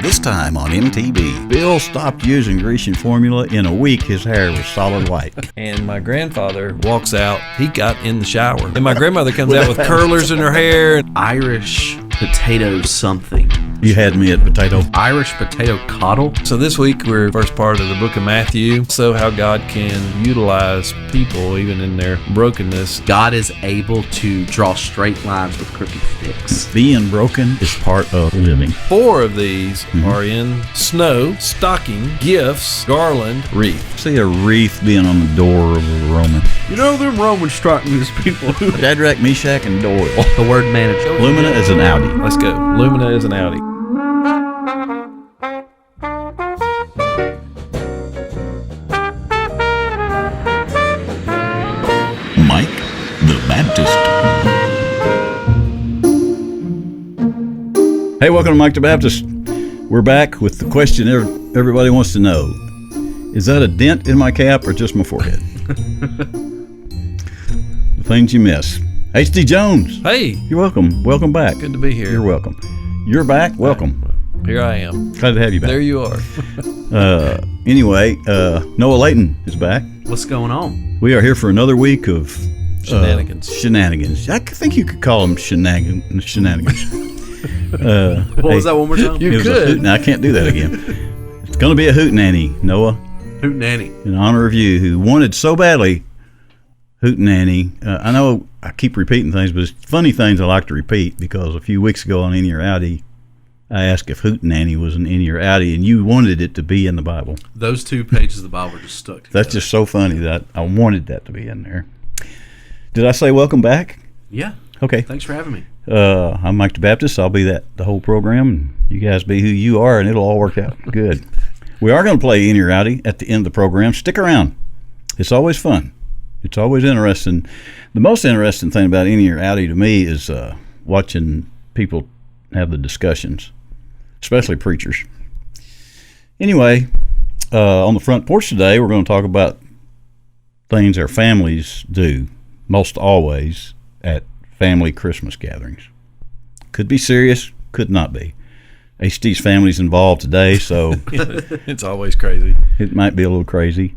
This time on MTV, Bill stopped using Grecian formula. In a week, his hair was solid white. And my grandfather walks out. He got in the shower. And my grandmother comes out with curlers in her hair. Irish potato something. You had me at potato. Irish potato coddle. So this week we're first part of the book of Matthew. So how God can utilize people even in their brokenness. God is able to draw straight lines with crooked sticks. Being broken is part of living. 4 of these are in snow, stocking, gifts, garland, wreath. See a wreath being on the door of a Roman. You know, them Romans strike me as people who... Shadrach, Meshach, and Doyle. The word manager. Lumina is an Audi. Let's go. Lumina is an Audi. Mike the Baptist. Hey, welcome to Mike the Baptist. We're back with the question everybody wants to know. Is that a dent in my cap or just my forehead? The things you miss. H.D. Jones. Hey. You're welcome. Welcome back. Good to be here. You're welcome. You're back. Welcome. Here I am. Glad to have you back. There you are. Anyway, Noah Layton is back. What's going on? We are here for another week of Shenanigans. I think you could call them shenanigans. What was that one more time? You could. I can't do that again. It's going to be a hootenanny, Noah. Hootenanny. In honor of you, who wanted so badly hootenanny. I know I keep repeating things, but it's funny things I like to repeat because a few weeks ago on Inny or Outty, I asked if hootenanny was an Inny or Outty, and you wanted it to be in the Bible. Those 2 pages of the Bible are just stuck together. That's just so funny that I wanted that to be in there. Did I say welcome back? Yeah. Okay. Thanks for having me. I'm Mike the Baptist. I'll be that the whole program, and you guys be who you are, and it'll all work out good. We are going to play Inny or Outty at the end of the program. Stick around. It's always fun. It's always interesting. The most interesting thing about Inny or Outty to me is watching people have the discussions, especially preachers. Anyway, on the front porch today, we're going to talk about things our families do, most always, at family Christmas gatherings. Could be serious, could not be. HD's family's involved today, so It's always crazy. it might be a little crazy.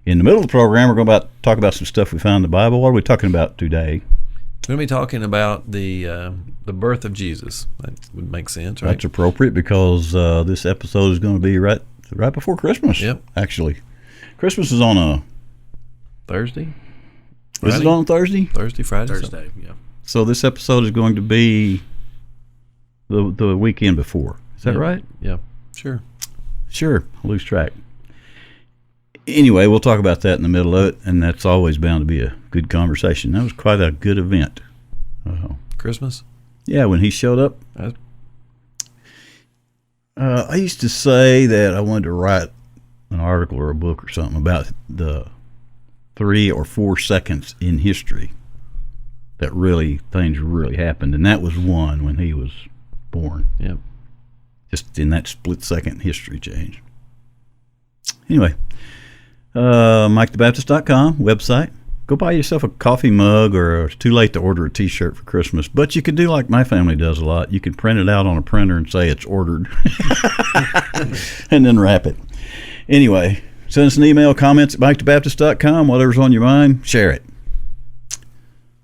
In the middle of the program, we're going to talk about some stuff we found in the Bible. What are we talking about today? We're going to be talking about the birth of Jesus. That would make sense, right? That's appropriate because this episode is going to be right before Christmas. Yep. Actually, Christmas is on a Thursday? Is it Friday? on Thursday? Thursday, Friday? Thursday, yeah. So this episode is going to be the weekend before. Is that right? Yeah, sure. Sure. I lose track. Anyway, we'll talk about that in the middle of it, and that's always bound to be a good conversation. That was quite a good event. Christmas? Yeah, when he showed up. I used to say that I wanted to write an article or a book or something about the 3 or 4 seconds in history that things really happened, and that was one when he was born. Yep. Just in that split second history change. Anyway, MikeTheBaptist.com website. Go buy yourself a coffee mug, or it's too late to order a t-shirt for Christmas. But you could do like my family does a lot. You can print it out on a printer and say it's ordered. And then wrap it. Anyway, send us an email, comments at MikeTheBaptist.com. Whatever's on your mind, share it.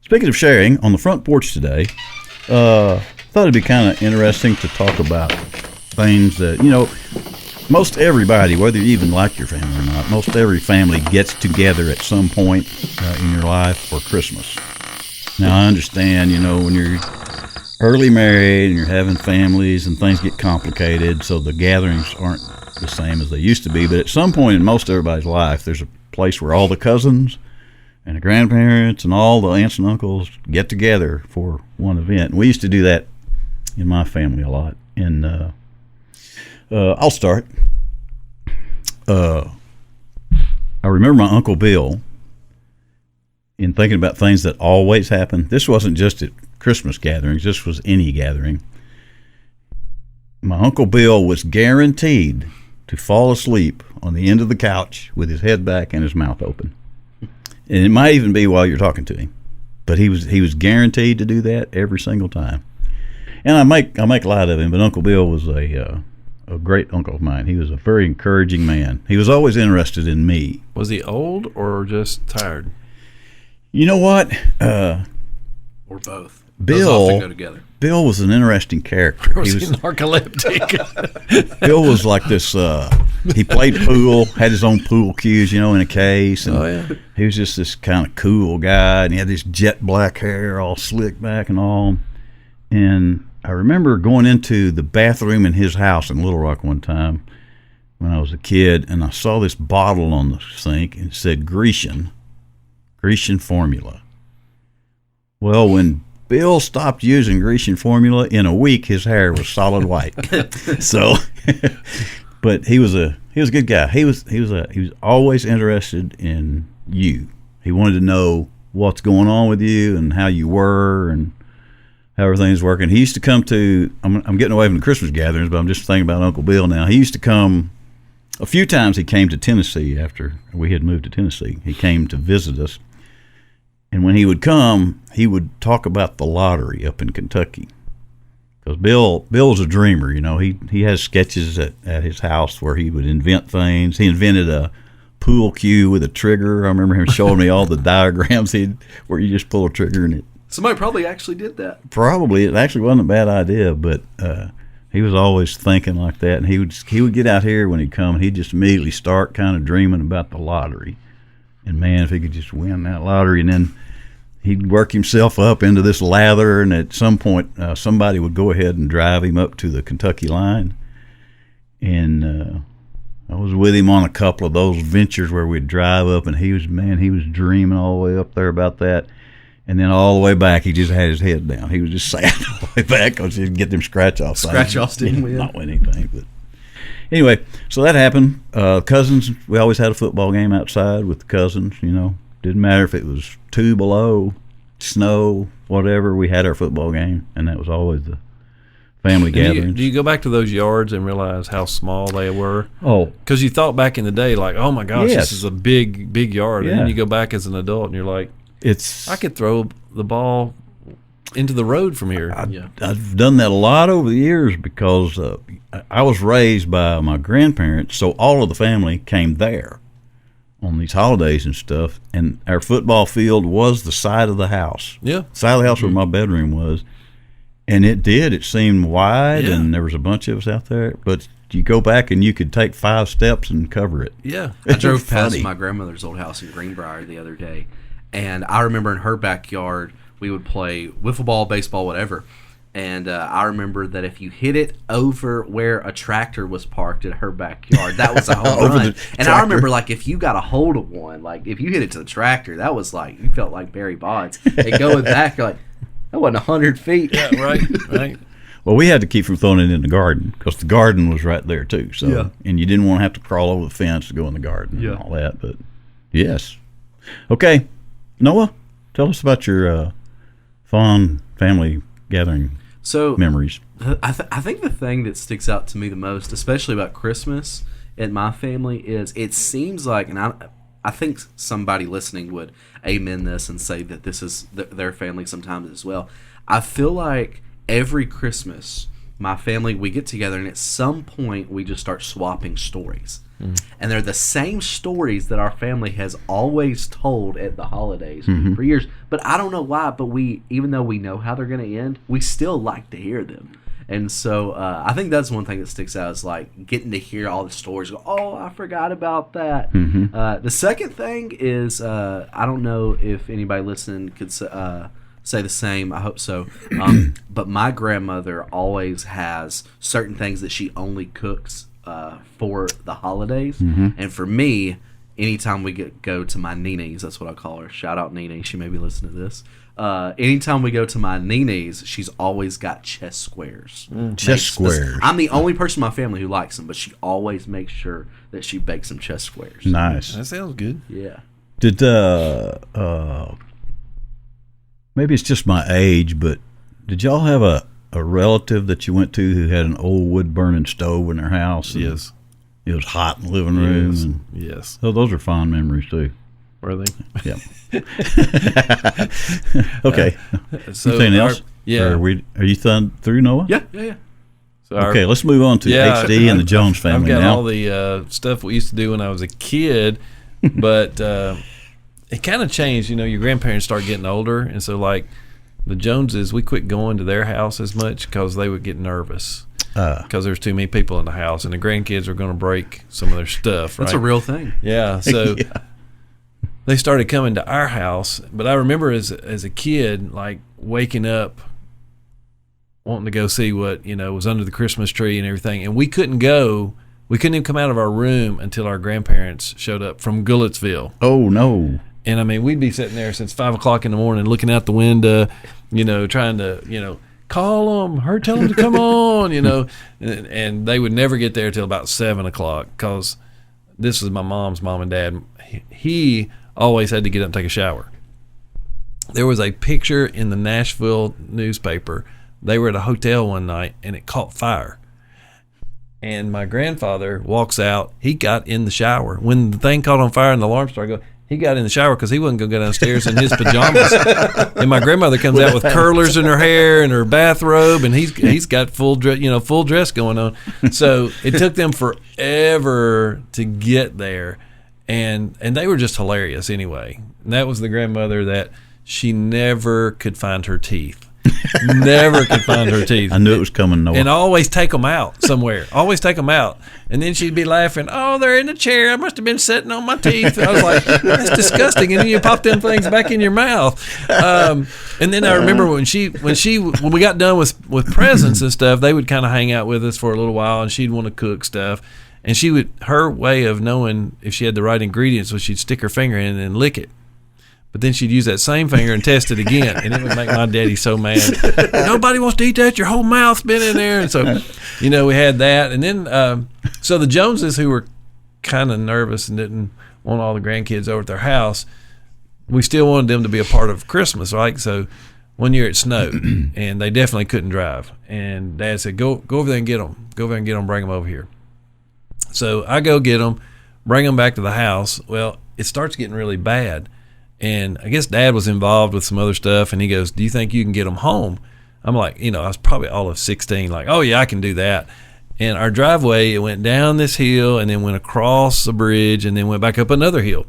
Speaking of sharing, on the front porch today, thought it'd be kind of interesting to talk about things that, most everybody, whether you even like your family or not, most every family gets together at some point in your life for Christmas. Now, I understand, when you're early married and you're having families and things get complicated, so the gatherings aren't the same as they used to be. But at some point in most everybody's life, there's a place where all the cousins and the grandparents and all the aunts and uncles get together for one event. And we used to do that in my family a lot. And I'll start. I remember my Uncle Bill, in thinking about things that always happen. This wasn't just at Christmas gatherings. This was any gathering. My Uncle Bill was guaranteed to fall asleep on the end of the couch with his head back and his mouth open. And it might even be while you're talking to him. But he was guaranteed to do that every single time. And I make light of him, but Uncle Bill was a a great uncle of mine. He was a very encouraging man. He was always interested in me. Was he old or just tired? You know what? Or both. Those Bill often go together. Bill was an interesting character. Was he narcoleptic? Bill was like this. He played pool, had his own pool cues, in a case. And Oh, yeah. he was just this kind of cool guy, and he had this jet black hair, all slicked back and all. And I remember going into the bathroom in his house in Little Rock one time when I was a kid, and I saw this bottle on the sink, and it said Grecian formula. Well, when Bill stopped using Grecian formula, in a week his hair was solid white. So, but he was a good guy. He was always interested in you. He wanted to know what's going on with you and how you were and how everything's working. He used to come to. I'm getting away from the Christmas gatherings, but I'm just thinking about Uncle Bill now. He used to come. A few times he came to Tennessee after we had moved to Tennessee. He came to visit us. And when he would come, he would talk about the lottery up in Kentucky. Because Bill's a dreamer, He has sketches at his house where he would invent things. He invented a pool cue with a trigger. I remember him showing me all the diagrams where you just pull a trigger and it. Somebody probably actually did that. Probably. It actually wasn't a bad idea, but he was always thinking like that. And he would get out here when he'd come, and he'd just immediately start kind of dreaming about the lottery. And man, if he could just win that lottery, and then he'd work himself up into this lather, and at some point somebody would go ahead and drive him up to the Kentucky line. And I was with him on a couple of those ventures where we'd drive up, and he was dreaming all the way up there about that. And then all the way back, he just had his head down. He was just sad all the way back because he'd get them scratch-offs. Scratch-offs didn't win. Not win anything, but... Anyway, so that happened. Cousins, we always had a football game outside with the cousins, Didn't matter if it was 2 below, snow, whatever. We had our football game, and that was always the family gatherings. Do you go back to those yards and realize how small they were? Oh. Because you thought back in the day, like, oh, my gosh, Yes. this is a big, big yard. Yeah. And then you go back as an adult, and you're like, I could throw the ball into the road from here. I've done that a lot over the years because I was raised by my grandparents, so all of the family came there on these holidays and stuff, and our football field was the side of the house. Yeah. Side of the house where my bedroom was. And it seemed wide, and there was a bunch of us out there, but you go back and you could take 5 steps and cover it. Yeah. I drove past funny. my grandmother's old house in Greenbrier the other day, and I remember in her backyard we would play wiffle ball, baseball, whatever. And I remember that if you hit it over where a tractor was parked in her backyard, that was a home run. And I remember, like, if you got a hold of one, like, if you hit it to the tractor, that was like, you felt like Barry Bonds. And going back, you're like, that wasn't 100 feet. Yeah, right. Well, we had to keep from throwing it in the garden because the garden was right there, too. So, Yeah. And you didn't want to have to crawl over the fence to go in the garden Yeah. and all that. But, yes. Okay. Noah, tell us about your fond family gathering memories. I think the thing that sticks out to me the most, especially about Christmas in my family, is it seems like, and I think somebody listening would amen this and say that this is their family sometimes as well. I feel like every Christmas, my family, we get together, and at some point we just start swapping stories. And they're the same stories that our family has always told at the holidays for years. But I don't know why, but even though we know how they're going to end, we still like to hear them. And so I think that's one thing that sticks out is like getting to hear all the stories. Go, oh, I forgot about that. The second thing is I don't know if anybody listening could say the same. I hope so. But my grandmother always has certain things that she only cooks for the holidays. And for me, anytime we go to my Innie's, that's what I call her. Shout out Innie. She may be listening to this. Anytime we go to my Innie's, she's always got chess squares. Chess squares. I'm the only person in my family who likes them, but she always makes sure that she bakes some chess squares. Nice. That sounds good. Yeah. Did maybe it's just my age, but did y'all have a relative that you went to who had an old wood burning stove in their house? Yes. It was hot in the living room. Yes. And Yes. so those are fond memories too. Were they? Yeah. Okay. So Anything else? Yeah. Are you through, Noah? Yeah. So So Okay, let's move on to HD and the Jones family I've got now. all the stuff we used to do when I was a kid, but it kind of changed. Your grandparents start getting older, and so like the Joneses, we quit going to their house as much because they would get nervous because there's too many people in the house, and the grandkids are going to break some of their stuff. That's a real thing. Yeah, so they started coming to our house, but I remember as a kid, like waking up wanting to go see what was under the Christmas tree and everything, and we couldn't even come out of our room until our grandparents showed up from Goullettsville. Oh no. And I mean, we'd be sitting there since 5 o'clock in the morning looking out the window, trying to call them, tell them to come on, and they would never get there till about 7 o'clock because this was my mom's mom and dad. He always had to get up and take a shower. There was a picture in the Nashville newspaper. They were at a hotel one night, and it caught fire. And my grandfather walks out. He got in the shower. When the thing caught on fire and the alarm started going, he got in the shower because he wasn't going to go downstairs in his pajamas. And my grandmother comes out with curlers in her hair and her bathrobe, and he's got full dress going on. So it took them forever to get there. And they were just hilarious anyway. And that was the grandmother that she never could find her teeth. Never could find her teeth. I knew it was coming, Noah. And always take them out somewhere. Always take them out. And then she'd be laughing, oh, they're in the chair. I must have been sitting on my teeth. I was like, that's disgusting. And then you pop them things back in your mouth. And then I remember when we got done with presents and stuff, they would kind of hang out with us for a little while, and she'd want to cook stuff. And her way of knowing if she had the right ingredients was she'd stick her finger in and lick it. But then she'd use that same finger and test it again, and it would make my daddy so mad. Nobody wants to eat that. Your whole mouth's been in there. And so, we had that. And then, so the Joneses, who were kind of nervous and didn't want all the grandkids over at their house, we still wanted them to be a part of Christmas, right? So one year it snowed, and they definitely couldn't drive. And Dad said, go over there and get them. Go over there and get them, bring them over here. So I go get them, bring them back to the house. Well, it starts getting really bad. And I guess Dad was involved with some other stuff, and he goes, do you think you can get them home? I'm like, I was probably all of 16, like, oh, yeah, I can do that. And our driveway, it went down this hill and then went across the bridge and then went back up another hill.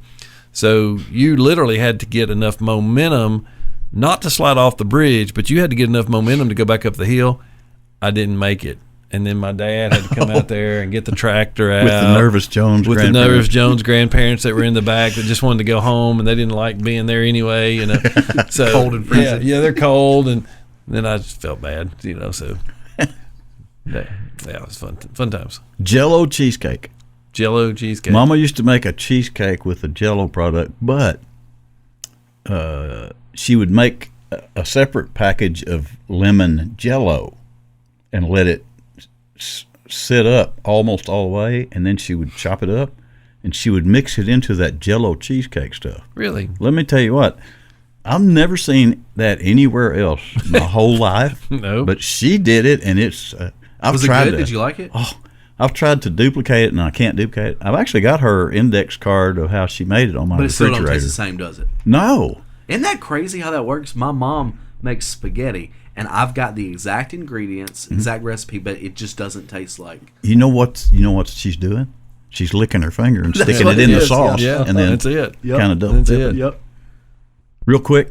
So you literally had to get enough momentum not to slide off the bridge, but you had to get enough momentum to go back up the hill. I didn't make it. And then my dad had to come out there and get the tractor out. With the nervous Jones grandparents that were in the back that just wanted to go home, and they didn't like being there anyway. So cold and freezing. Yeah, they're cold. And then I just felt bad, so. Yeah, it was fun times. Jell-O cheesecake. Jell-O cheesecake. Mama used to make a cheesecake with a Jell-O product, but she would make a separate package of lemon Jell-O and let it sit up almost all the way, and then she would chop it up and she would mix it into that Jell-O cheesecake stuff. Really? Let me tell you what, I've never seen that anywhere else my whole life. No. But she did it, and it's Was it good? Did you like it? Oh, I've tried to duplicate it, and I can't duplicate it. I've actually got her index card of how she made it on my refrigerator. But it still don't taste the same, does it? No. Isn't that crazy how that works? My mom makes spaghetti, and I've got the exact ingredients, exact recipe, but it just doesn't taste like. You know what she's doing? She's licking her finger and sticking it in the sauce, yeah. and then that's it. Kind of double dip it. Yep. Real quick,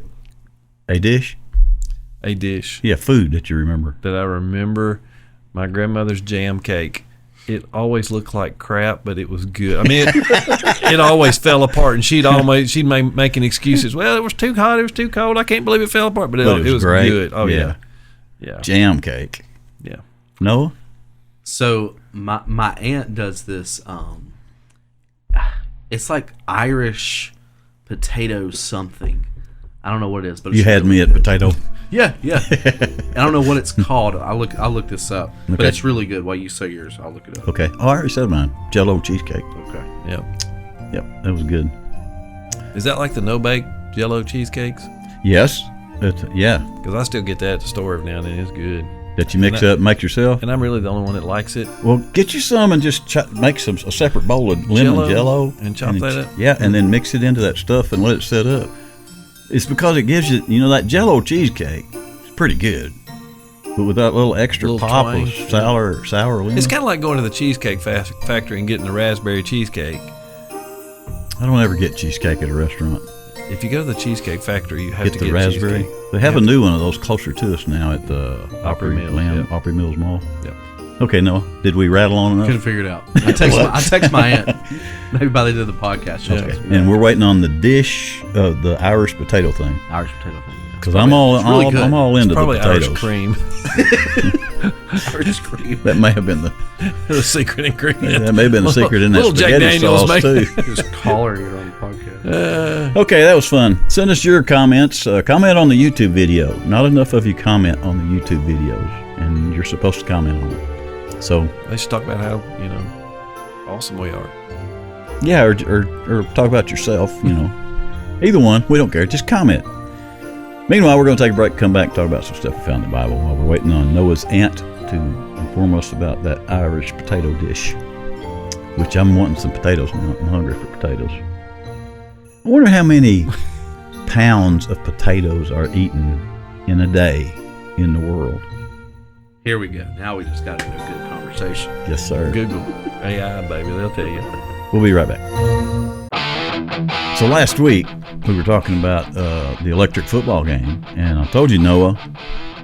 a dish. Yeah, food that you remember. That I remember, my grandmother's jam cake. It always looked like crap, but it was good. I mean, it always fell apart, and she'd making excuses. Well, it was too hot, it was too cold. I can't believe it fell apart, but it was great. Good. Oh yeah. Jam cake. Yeah. Noah? So my aunt does this. It's like Irish potato something. I don't know what it is, but you had me at potato. Yeah. I don't know what it's called. I'll look this up. Okay. But it's really good. While you say yours, I'll look it up. Okay. Oh, I already said mine. Jell-O cheesecake. Okay. Yep. That was good. Is that like the no-bake Jell-O cheesecakes? Yes. Yeah. Because I still get that at the store every now and then. It's good. That you mix up and make yourself? And I'm really the only one that likes it. Well, get you some and just make a separate bowl of lemon Jell-O. And chop that up? Yeah, and then mix it into that stuff and let it set up. It's because it gives you, that Jell-O cheesecake is pretty good. But with that little extra Little pop twang. of sour lemon. It's kind of like going to the Cheesecake Factory and getting the raspberry cheesecake. I don't ever get cheesecake at a restaurant. If you go to the Cheesecake Factory, you have Get to the get raspberry. cheesecake. They have a new one of those closer to us now at the Opry Mills, Opry Mills Mall. Yep. Okay, Noah, did we rattle on enough? Couldn't figure it out. I text my aunt. Maybe by the end of the podcast, she'll Yeah. text me. And we're waiting on the dish of the Irish potato thing. Irish potato thing. Because I'm all really good. into the Probably potatoes. Irish cream. Irish cream. That may have been The secret ingredient. that may have been the secret in that Little Jack spaghetti Daniels, sauce mate. too. Just collaring it on the podcast. Okay, that was fun. Send us your comments. Comment on the YouTube video. Not enough of you comment on the YouTube videos, and you're supposed to comment on it. So They should talk about how, awesome we are. yeah, or talk about yourself. Either one. We don't care. Just comment. Meanwhile, we're going to take a break, come back, and talk about some stuff we found in the Bible while we're waiting on Noah's aunt to inform us about that Irish potato dish, which I'm wanting some potatoes. I'm hungry for potatoes. I wonder how many pounds of potatoes are eaten in a day in the world. Here we go. Now we just got into a good conversation. Yes, sir. Google AI, baby. They'll tell you. We'll be right back. So last week, we were talking about the electric football game, and I told you, Noah,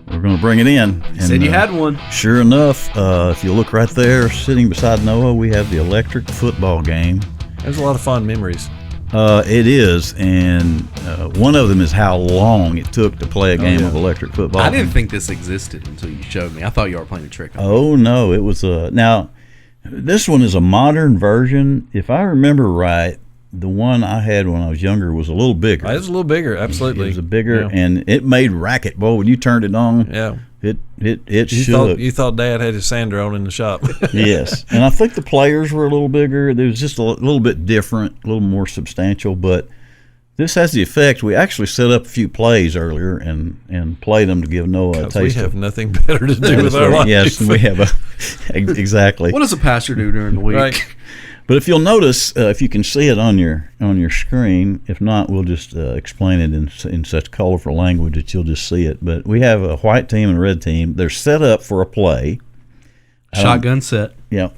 we're going to bring it in. And, Said you had one. Sure enough, if you look right there, sitting beside Noah, we have the electric football game. There's a lot of fond memories. It is, and one of them is how long it took to play a game of electric football. I didn't think this existed until you showed me. I thought you were playing a trick on me. Oh, no, it was now, this one is a modern version. If I remember right, the one I had when I was younger was a little bigger. It was a little bigger, absolutely. It was a bigger, Yeah. and it made racket. Boy, when you turned it on, Yeah. it You shook. thought Dad had his sander on in the shop. Yes, and I think the players were a little bigger. It was just a little bit different, a little more substantial. But this has the effect. We actually set up a few plays earlier and played them to give Noah a taste. We have nothing better to do with our life. Yes, we have exactly. What does a pastor do during the week? Right. But if you'll notice, if you can see it on your screen, if not, we'll just explain it in such colorful language that you'll just see it. But we have a white team and a red team. They're set up for a play. Shotgun set. Yeah.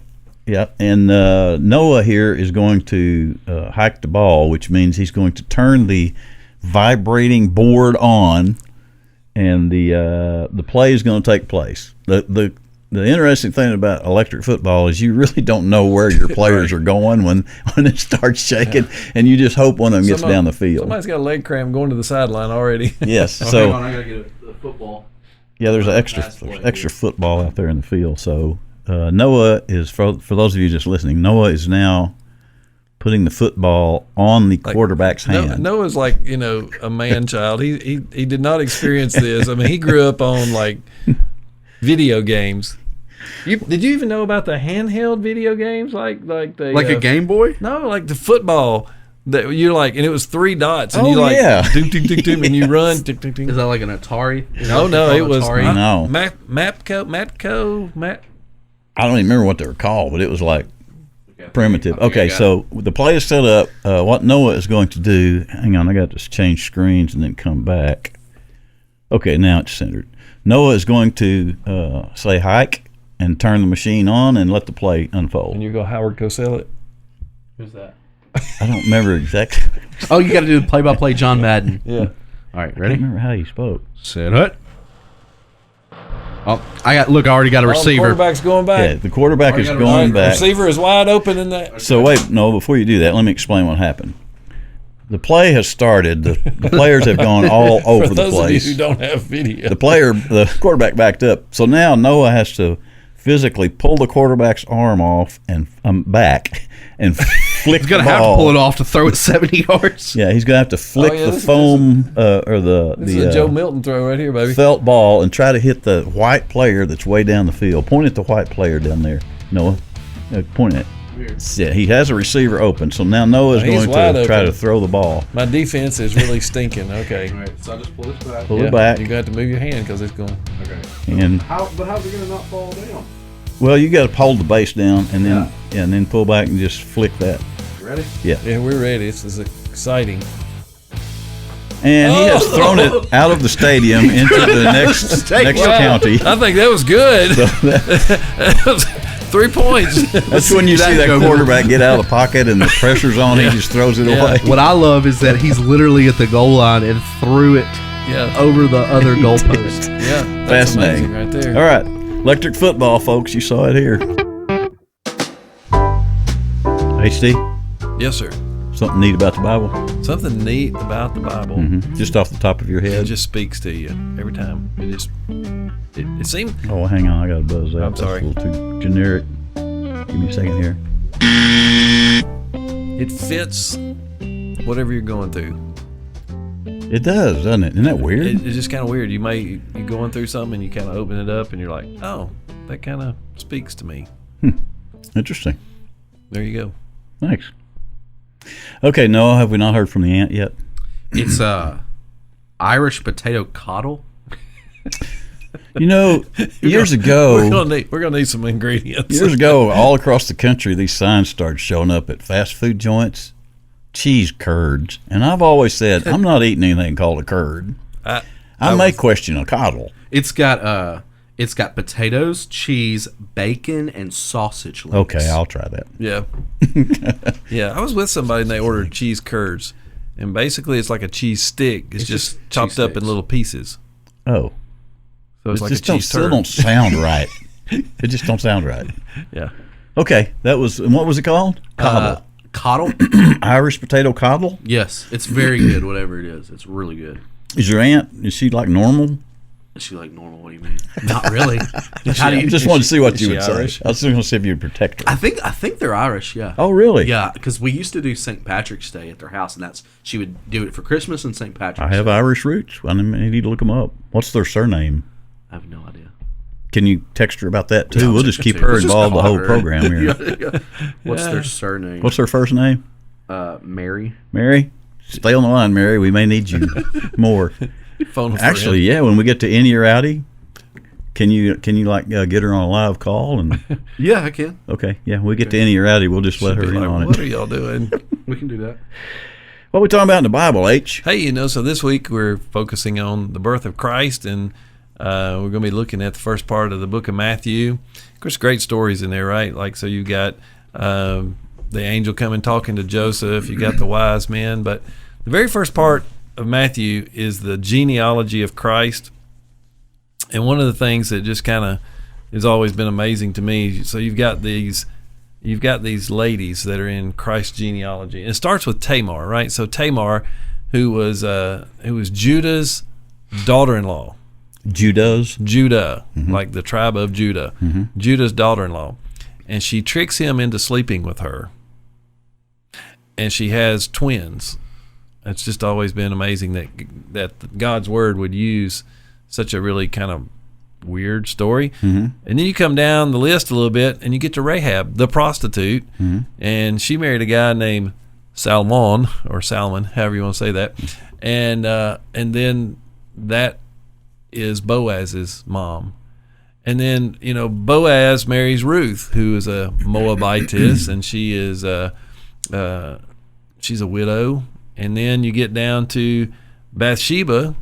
And Noah here is going to hike the ball, which means he's going to turn the vibrating board on, and the play is going to take place. The interesting thing about electric football is you really don't know where your players are going when it starts shaking, and you just hope one of them gets down the field. Somebody's got a leg cramp going to the sideline already. Yes. Hang So on, I gotta get a football. yeah, there's extra football out there in the field. So Noah is, for those of you just listening, Noah is now putting the football on the quarterback's hand. Noah's like, a man child. He did not experience this. I mean, he grew up on like video games. Did you even know about the handheld video games like the Like a Game Boy? No, like the football that you're like, and it was 3 dots, and Oh, you like, yeah. ding, ding, ding, ding, and you run. Ding, ding, ding. Is that like an Atari? No, it was Atari? No. Matco. I don't even remember what they were called, but it was like primitive. I think I Okay, got so the play is set up. What Noah is going to do, hang on, I got to change screens and then come back. Okay, now it's centered. Noah is going to say hike and turn the machine on and let the play unfold. And you go, Howard, go sell it. Who's that? I don't remember exactly. Oh, you got to do the play-by-play John Madden. Yeah. All right, I don't ready? remember how he spoke. Set it. Oh, I already got a receiver. The quarterback's going back. Yeah, the quarterback is got a going back. Receiver is wide open in that. So wait, no, before you do that, let me explain what happened. The play has started. The players have gone all over For the those place. of you who don't have video. The quarterback backed up. So now Noah has to physically pull the quarterback's arm off and back and flick He's going the to have ball. to pull it off to throw it 70 yards. Yeah, he's going to have to flick the this foam or This is a Joe Milton throw right here, baby. felt ball and try to hit the white player that's way down the field. Point at the white player down there, Noah. Point at it. Yeah, he has a receiver open, so now Noah's He's going wide to try open. to throw the ball. My defense is really stinking. Okay. All right, so I just pull this back. Pull it back. You're going to have to move your hand because it's going. Okay. And How's it going to not fall down? well, you got to hold the base down and then pull back and just flick that. Ready? Yeah. Yeah, we're ready. This is exciting. And he has thrown it out of the stadium into the next county. I think that was good. That was 3 points. That's when you see that quarterback get out of the pocket and the pressure's on, he just throws it away. What I love is that he's literally at the goal line and threw it over the other goalpost. Yeah, that's fascinating. amazing right there. All right, electric football, folks. You saw it here. HD, Yes, sir. something neat about the Bible? Something neat about the Bible. Just off the top of your It head? just speaks to you every time. It seems. Oh, hang on. I got to buzz that. I'm sorry. That's a little too generic. Give me a second here. It fits whatever you're going through. It does, doesn't it? Isn't that weird? It's just kind of weird. You're going through something and you kind of open it up and you're like, oh, that kind of speaks to me. Interesting. There you go. Thanks. Okay, Noah, have we not heard from the ant yet? It's Irish potato coddle. You know, years ago, we're gonna need some ingredients. years ago, all across the country, these signs started showing up at fast food joints, cheese curds, and I've always said I'm not eating anything called a curd. I may question a coddle. It's got potatoes, cheese, bacon, and sausage links. Okay, I'll try that. Yeah. Yeah, I was with somebody and they ordered cheese curds, and basically it's like a cheese stick. It's just chopped up in little pieces. Oh, So it's it like a just cheese still turd. don't sound right. It just don't sound right. Yeah. Okay, and what was it called? Coddle. Coddle? Irish potato coddle? Yes, it's very good, whatever it is. It's really good. Is your aunt, is she like normal? Is she like normal? What do you mean? Not really. I just wanted to see what you would Irish? say. I was just going to see if you'd protect her. I think they're Irish, yeah. Oh, really? Yeah, because we used to do St. Patrick's Day at their house, and she would do it for Christmas and St. Patrick's I have Day. Irish roots. I need to look them up. What's their surname? I have no idea. Can you text her about that too? Yeah, we'll just keep her let's just involved the call whole her. program here. Yeah. What's their surname? What's her first name? Mary. Mary? Stay on the line, Mary. We may need you more. Phone a friend. Actually, yeah, when we get to Inny or Outty, can you like get her on a live call? And Yeah, I can. okay, yeah, when we get to Inny or Outty, we'll just let her Be in like, on what it. are y'all doing? We can do that. What are we talking about in the Bible, H? Hey, so this week we're focusing on the birth of Christ, and we're going to be looking at the first part of the book of Matthew. Of course, great stories in there, right? Like, so you got the angel coming talking to Joseph, you got the wise men, but the very first part of Matthew is the genealogy of Christ. And one of the things that just kind of has always been amazing to me, so you've got these ladies that are in Christ's genealogy. And it starts with Tamar, right? So Tamar, who was Judah's daughter-in-law. Judah, like the tribe of Judah. Judah's daughter-in-law. And she tricks him into sleeping with her. And she has twins. It's just always been amazing that God's word would use such a really kind of weird story. And then you come down the list a little bit and you get to Rahab, the prostitute. And she married a guy named Salmon, however you want to say that. And then that is Boaz's mom. And then, Boaz marries Ruth, who is a Moabitess, and she is she's a widow. And then you get down to Bathsheba,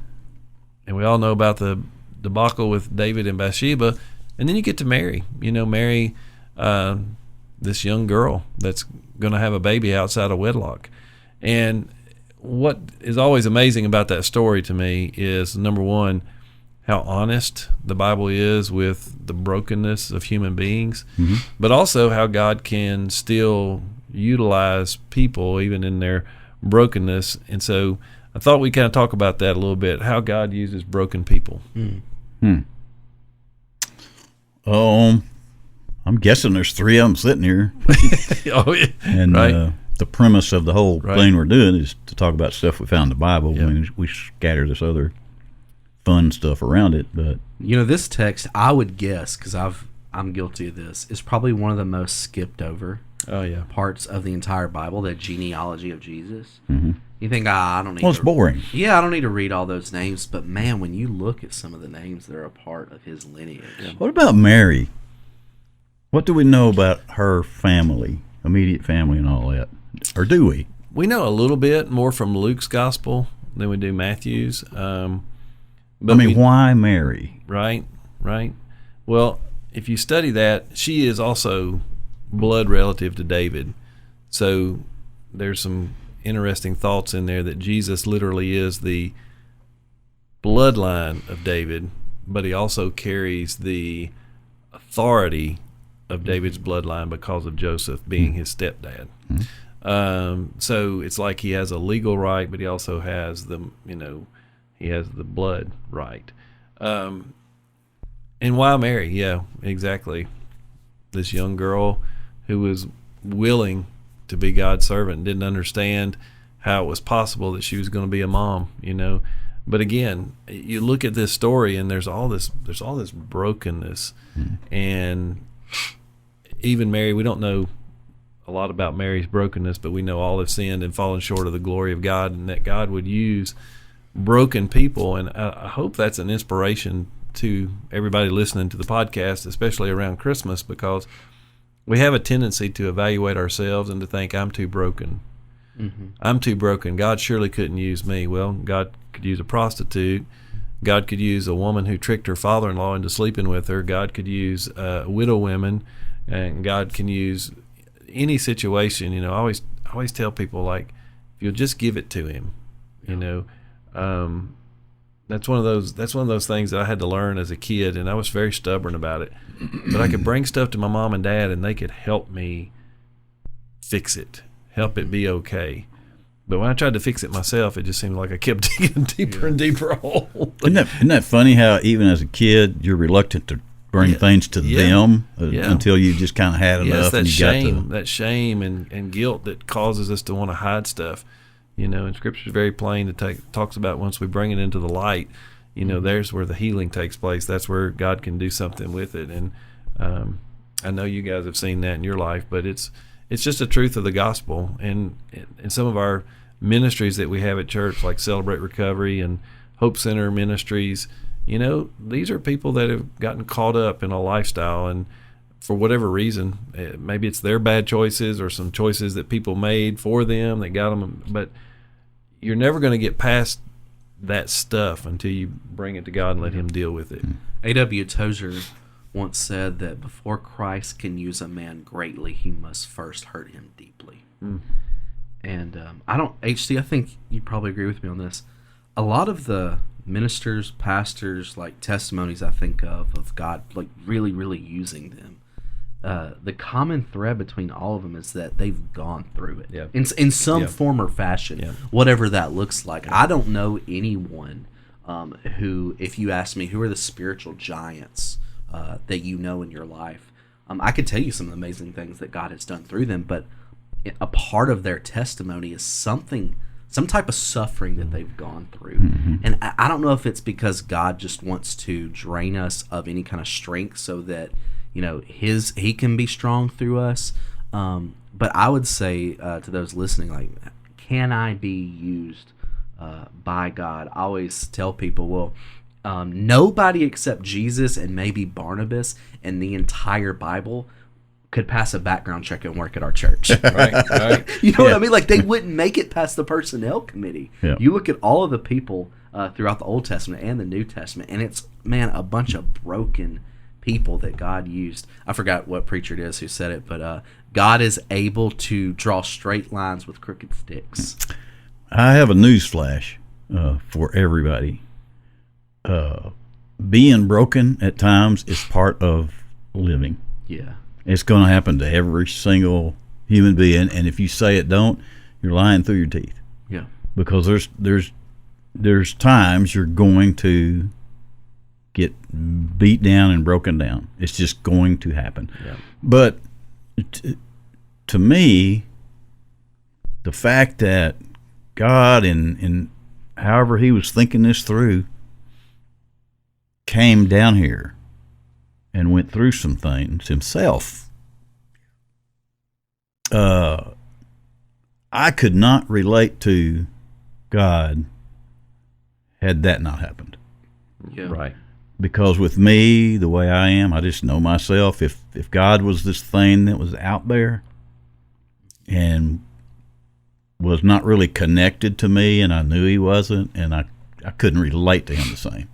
and we all know about the debacle with David and Bathsheba. And then you get to Mary. Mary, this young girl that's going to have a baby outside of wedlock. And what is always amazing about that story to me is, number one, how honest the Bible is with the brokenness of human beings, but also how God can still utilize people even in their brokenness. And so I thought we'd kind of talk about that a little bit, how God uses broken people. I'm guessing there's three of them sitting here. Oh, yeah. And right. The premise of the whole Right. thing we're doing is to talk about stuff we found in the Bible. Yeah. I mean, we scatter this other fun stuff around it, but This text, I would guess, because I'm guilty of this, is probably one of the most skipped over Oh, yeah. parts of the entire Bible, the genealogy of Jesus. You think, I don't need well, it's boring. Yeah, I don't need to read all those names, but man, when you look at some of the names that are a part of his lineage. What about Mary? What do we know about her family, immediate family and all that? Or do we? We know a little bit more from Luke's gospel than we do Matthew's. But why Mary? Right. Well, if you study that, she is also blood relative to David. So there's some interesting thoughts in there that Jesus literally is the bloodline of David, but he also carries the authority of David's bloodline because of Joseph being his stepdad. So it's like he has a legal right, but he also has he has the blood right. And why Mary? Yeah, exactly. This young girl who was willing to be God's servant and didn't understand how it was possible that she was going to be a mom, But again, you look at this story and there's all this brokenness. And even Mary, we don't know a lot about Mary's brokenness, but we know all have sinned and fallen short of the glory of God, and that God would use broken people. And I hope that's an inspiration to everybody listening to the podcast, especially around Christmas, because we have a tendency to evaluate ourselves and to think, I'm too broken. I'm too broken. God surely couldn't use me. Well, God could use a prostitute. God could use a woman who tricked her father-in-law into sleeping with her. God could use widow women, and God can use any situation. I always tell people, like, if you'll just give it to him, that's one of those things that I had to learn as a kid, and I was very stubborn about it. But I could bring stuff to my mom and dad, and they could help me fix it, help it be okay. But when I tried to fix it myself, it just seemed like I kept digging deeper and deeper hole. Isn't that funny how even as a kid you're reluctant to bring things to them until you just kind of had enough? That and shame and guilt that causes us to want to hide stuff. And Scripture is very plain. It talks about once we bring it into the light, there's where the healing takes place. That's where God can do something with it. And I know you guys have seen that in your life, but it's just a truth of the gospel. And in some of our ministries that we have at church, like Celebrate Recovery and Hope Center Ministries, these are people that have gotten caught up in a lifestyle, and for whatever reason, maybe it's their bad choices or some choices that people made for them that got them, but you're never going to get past that stuff until you bring it to God and let him deal with it. A.W. Tozer once said that before Christ can use a man greatly, he must first hurt him deeply. And HC, I think you probably agree with me on this. A lot of the ministers, pastors, like testimonies I think of God like really, really using them, the common thread between all of them is that they've gone through it in some form or fashion, whatever that looks like. I don't know anyone who, if you ask me, who are the spiritual giants that you know in your life, I could tell you some amazing things that God has done through them, but a part of their testimony is some type of suffering that they've gone through. And I don't know if it's because God just wants to drain us of any kind of strength so that he can be strong through us. But I would say to those listening, like, can I be used by God? I always tell people, well, nobody except Jesus and maybe Barnabas and the entire Bible could pass a background check and work at our church. Right. You know what I mean? Like, they wouldn't make it past the personnel committee. Yeah. You look at all of the people throughout the Old Testament and the New Testament, and it's, man, a bunch of broken people that God used. I forgot what preacher it is who said it, but God is able to draw straight lines with crooked sticks. I have a news flash for everybody. Being broken at times is part of living. Yeah. It's going to happen to every single human being, and if you say it don't, you're lying through your teeth. Yeah. Because there's times you're going to get beat down and broken down. It's just going to happen. Yeah. But to me, the fact that God, in however he was thinking this through, came down here and went through some things himself. I could not relate to God had that not happened. Yeah. Right. Because with me, the way I am, I just know myself. If God was this thing that was out there and was not really connected to me, and I knew he wasn't, and I couldn't relate to him the same.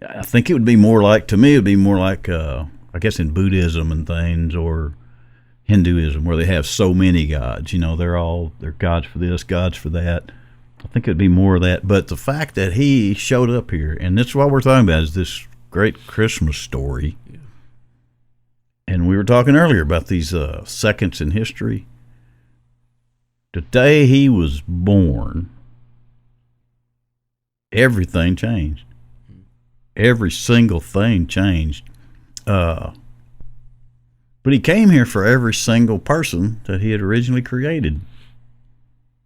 I think it would be more like, to me, it would be more like, I guess in Buddhism and things, or Hinduism, where they have so many gods. They're gods for this, gods for that. I think it would be more of that. But the fact that he showed up here, and that's what we're talking about, is this great Christmas story. Yeah. And we were talking earlier about these seconds in history. The day he was born, everything changed. Every single thing changed. But he came here for every single person that he had originally created.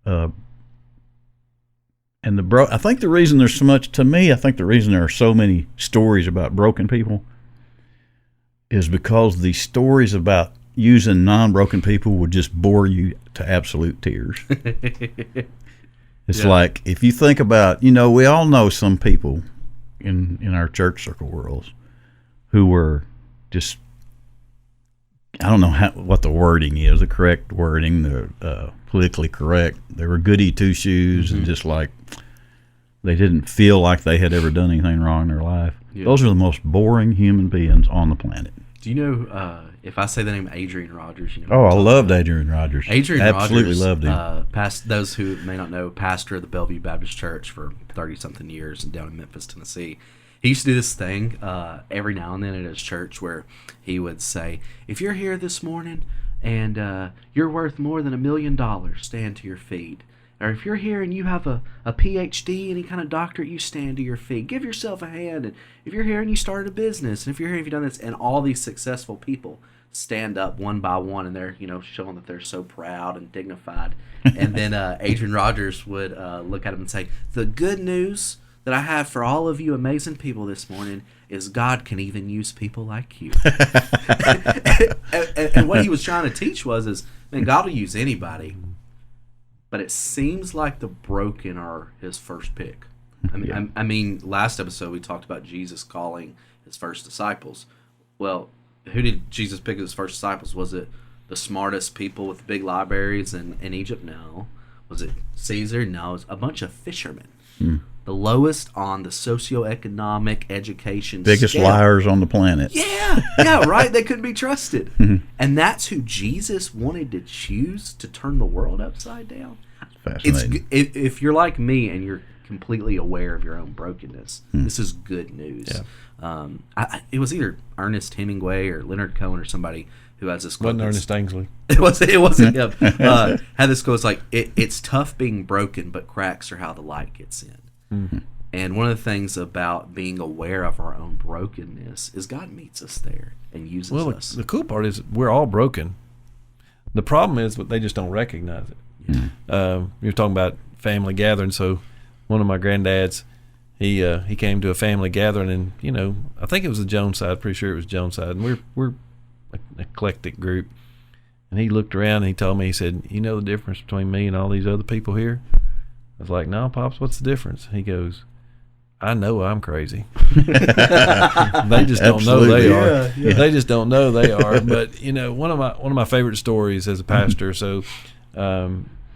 And I think the reason there's so much, to me, I think the reason there are so many stories about broken people is because the stories about using non-broken people would just bore you to absolute tears. It's like, if you think about, we all know some people in our church circle worlds who were just, I don't know what the wording is, the correct wording, the politically correct. They were goody two-shoes, and just like they didn't feel like they had ever done anything wrong in their life. Yeah. Those are the most boring human beings on the planet. Do you know, if I say the name Adrian Rogers, Oh, I loved Adrian Rogers. Absolutely Rogers, loved him. Past those who may not know, pastor of the Bellevue Baptist Church for 30-something years down in Memphis, Tennessee. He used to do this thing every now and then at his church where he would say, if you're here this morning and you're worth more than $1 million, stand to your feet. Or if you're here and you have a PhD, any kind of doctorate, you stand to your feet. Give yourself a hand. And if you're here and you started a business, and if you're here and you've done this, and all these successful people stand up one by one, and they're showing that they're so proud and dignified. And then Adrian Rogers would look at him and say, the good news that I have for all of you amazing people this morning is God can even use people like you. and what he was trying to teach was, man, God will use anybody. But it seems like the broken are his first pick. I mean, last episode we talked about Jesus calling his first disciples. Well, who did Jesus pick as his first disciples? Was it the smartest people with big libraries in Egypt? No. Was it Caesar? No. It was a bunch of fishermen. The lowest on the socioeconomic education biggest scale. Liars on the planet. Yeah, right? They couldn't be trusted. And that's who Jesus wanted to choose to turn the world upside down. Fascinating. If you're like me and you're completely aware of your own brokenness, this is good news. Yeah. It was either Ernest Hemingway or Leonard Cohen or somebody who has this quote. Wasn't Ernest Ainsley. It wasn't him. Had this quote, it's like, it's tough being broken, but cracks are how the light gets in. And one of the things about being aware of our own brokenness is God meets us there and uses us. The cool part is we're all broken. The problem is they just don't recognize it. You're talking about family gathering. So one of my granddads, he came to a family gathering, and I think it was the Jones side. Pretty sure it was Jones side, and we're an eclectic group. And he looked around and he told me, he said, "You know the difference between me and all these other people here?" I was like, "No, Pops, what's the difference?" He goes, "I know I'm crazy." They just don't know they are. Yeah. They just don't know they are. But one of my favorite stories as a pastor. So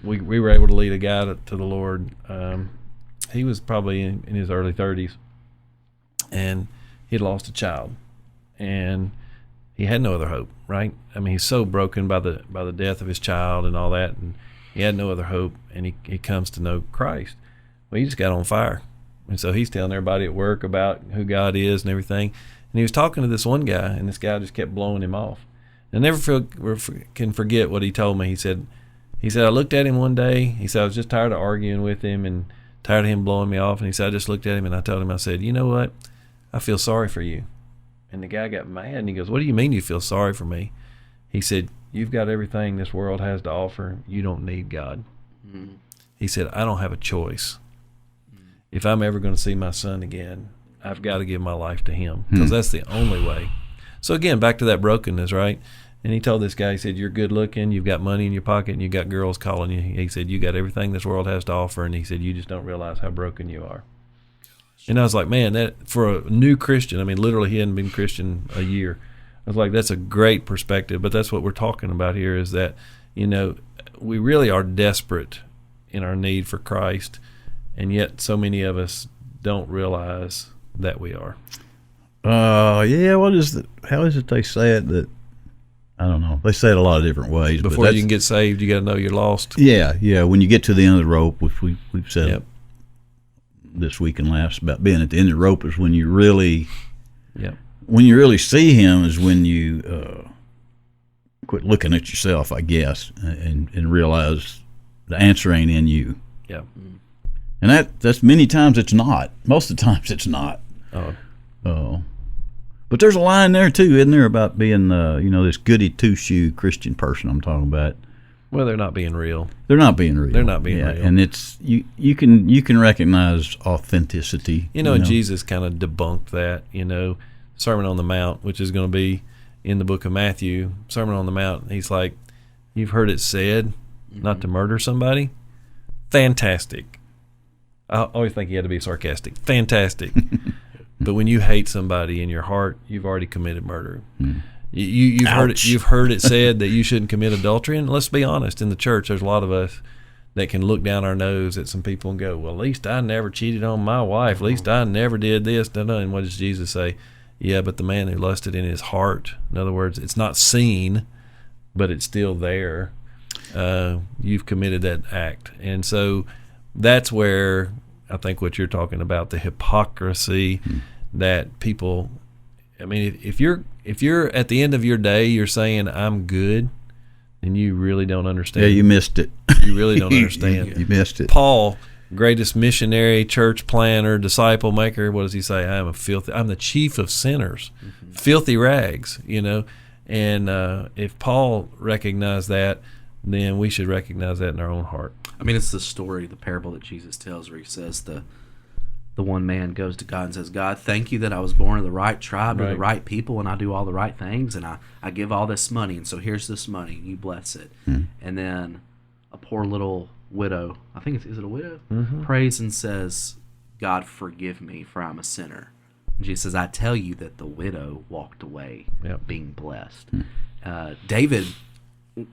we were able to lead a guy to the Lord. He was probably in his early 30s, and he'd lost a child, and he had no other hope. Right? I mean, he's so broken by the death of his child and all that, and he had no other hope. And he comes to know Christ. Well, he just got on fire. And so he's telling everybody at work about who God is and everything. And he was talking to this one guy, and this guy just kept blowing him off. And I never can forget what he told me. He said, I looked at him one day. He said, I was just tired of arguing with him and tired of him blowing me off. And he said, I just looked at him and I told him, I said, you know what? I feel sorry for you. And the guy got mad, and he goes, what do you mean you feel sorry for me? He said, you've got everything this world has to offer. You don't need God. Mm-hmm. He said, I don't have a choice. If I'm ever going to see my son again, I've got to give my life to him, because that's the only way. So again, back to that brokenness, right? And he told this guy, he said, you're good looking, you've got money in your pocket, and you've got girls calling you. He said, you got everything this world has to offer, and he said, you just don't realize how broken you are. And I was like, man, that for a new Christian, I mean, literally he hadn't been Christian a year. I was like, that's a great perspective, but that's what we're talking about here, is that, we really are desperate in our need for Christ, and yet so many of us don't realize that we are. Yeah. What is it? How is it they say it? That I don't know. They say it a lot of different ways. Before you can get saved, you got to know you're lost. Yeah. When you get to the end of the rope, which we've said Yep. this week and last about being at the end of the rope, is when you really, Yep. when you really see Him, is when you quit looking at yourself, I guess, and realize the answer ain't in you. Yeah. And that's many times it's not. Most of the times it's not. But there's a line there too, isn't there, about being this goody two shoe Christian person I'm talking about. Well, they're not being real. They're not being real. They're not being real. And it's you can recognize authenticity. Jesus kind of debunked that. Sermon on the Mount, which is going to be in the book of Matthew. Sermon on the Mount. He's like, you've heard it said not to murder somebody. Fantastic. I always think he had to be sarcastic. Fantastic. But when you hate somebody in your heart, you've already committed murder. You've heard it said that you shouldn't commit adultery. And let's be honest, in the church, there's a lot of us that can look down our nose at some people and go, well, at least I never cheated on my wife. At least I never did this. And what does Jesus say? Yeah, but the man who lusted in his heart, in other words, it's not seen, but it's still there. You've committed that act. And so that's where I think what you're talking about, the hypocrisy that people, I mean, if you're at the end of your day, you're saying I'm good, then you really don't understand. Yeah, you missed it. You really don't understand. You missed it. Paul, greatest missionary, church planner, disciple maker, what does he say? I'm the chief of sinners, filthy rags, And if Paul recognized that, then we should recognize that in our own heart. I mean, it's the story, the parable that Jesus tells, where he says the one man goes to God and says, God, thank you that I was born of the right tribe, of the right people, and I do all the right things, and I give all this money, and so here's this money, and you bless it. And then a poor little widow, I think is it a widow? Prays and says, God, forgive me, for I'm a sinner. And Jesus says, I tell you that the widow walked away being blessed. David